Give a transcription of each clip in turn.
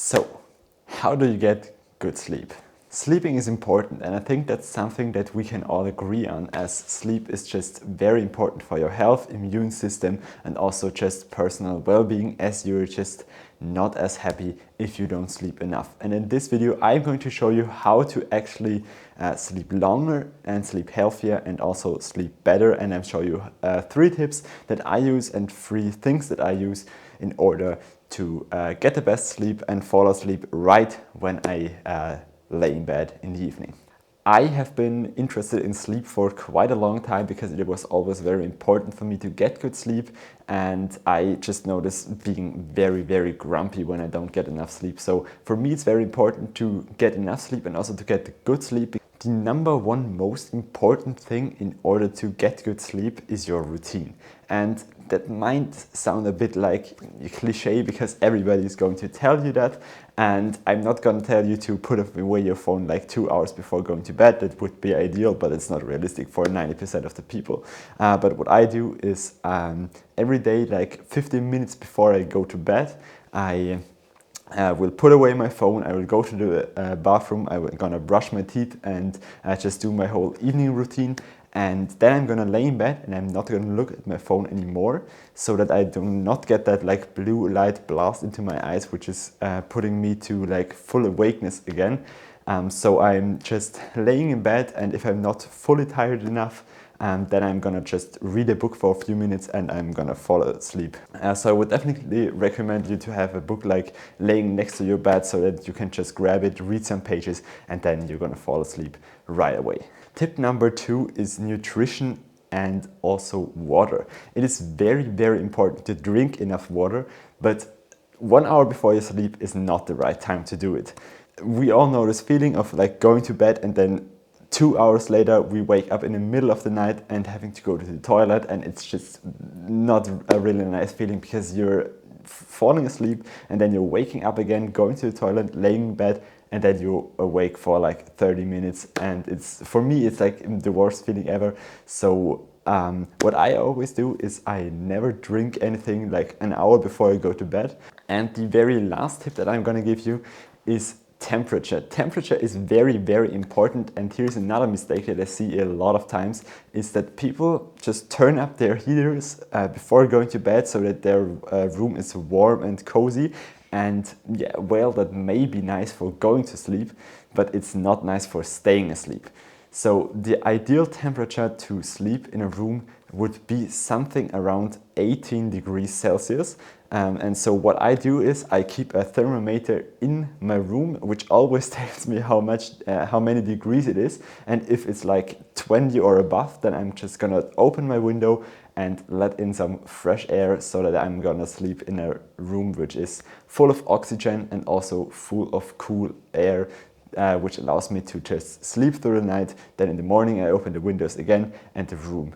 So, how do you get good sleep? Sleeping is important, and I think that's something that we can all agree on, as sleep is just very important for your health, immune system, and also just personal well-being, as you're just not as happy if you don't sleep enough. And in this video, I'm going to show you how to actually sleep longer and sleep healthier and also sleep better. And I'll show you 3 tips that I use and 3 things that I use in order to get the best sleep and fall asleep right when I lay in bed in the evening. I have been interested in sleep for quite a long time because it was always very important for me to get good sleep, and I just noticed being very grumpy when I don't get enough sleep. So for me it's very important to get enough sleep and also to get good sleep. The number one most important thing in order to get good sleep is your routine. And that might sound a bit like a cliche because everybody is going to tell you that. And I'm not going to tell you to put away your phone like 2 hours before going to bed. That would be ideal, but it's not realistic for 90% of the people. But what I do is every day, like 15 minutes before I go to bed, I will put away my phone, I will go to the bathroom, I'm gonna brush my teeth and just do my whole evening routine. And then I'm gonna lay in bed and I'm not gonna look at my phone anymore, so that I do not get that like blue light blast into my eyes, which is putting me to like full awakeness again. So I'm just laying in bed, and if I'm not fully tired enough, then I'm gonna just read a book for a few minutes and I'm gonna fall asleep. So I would definitely recommend you to have a book like laying next to your bed, so that you can just grab it, read some pages, and then you're gonna fall asleep right away. Tip number 2 is nutrition and also water. It is very important to drink enough water, but 1 hour before you sleep is not the right time to do it. We all know this feeling of like going to bed and then 2 hours later we wake up in the middle of the night and having to go to the toilet, and it's just not a really nice feeling because you're falling asleep and then you're waking up again, going to the toilet, laying in bed, and then you're awake for like 30 minutes, and it's, for me, it's like the worst feeling ever. So what I always do is I never drink anything like an hour before I go to bed. And the very last tip that I'm gonna give you is temperature. Temperature is very important, and here's another mistake that I see a lot of times, is that people just turn up their heaters before going to bed so that their room is warm and cozy. And yeah, well, that may be nice for going to sleep, but it's not nice for staying asleep. So the ideal temperature to sleep in a room would be something around 18 degrees Celsius. And so what I do is I keep a thermometer in my room, which always tells me how many degrees it is. And if it's like 20 or above, then I'm just gonna open my window and let in some fresh air, so that I'm gonna sleep in a room which is full of oxygen and also full of cool air, which allows me to just sleep through the night. Then in the morning I open the windows again and the room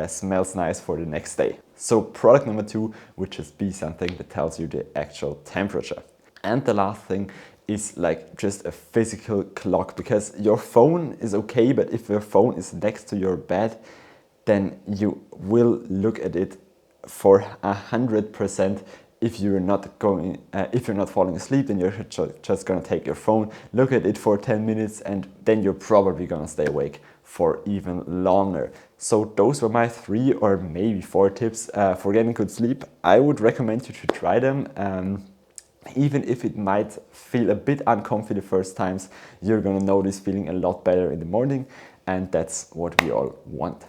smells nice for the next day. So product number 2 would just be something that tells you the actual temperature. And the last thing is like just a physical clock, because your phone is okay, but if your phone is next to your bed, then you will look at it for 100%. If you're not falling asleep, then you're just gonna take your phone, look at it for 10 minutes, and then you're probably gonna stay awake for even longer. So those were my 3 or maybe 4 tips for getting good sleep. I would recommend you to try them. Even if it might feel a bit uncomfy the first times, you're gonna notice feeling a lot better in the morning, and that's what we all want.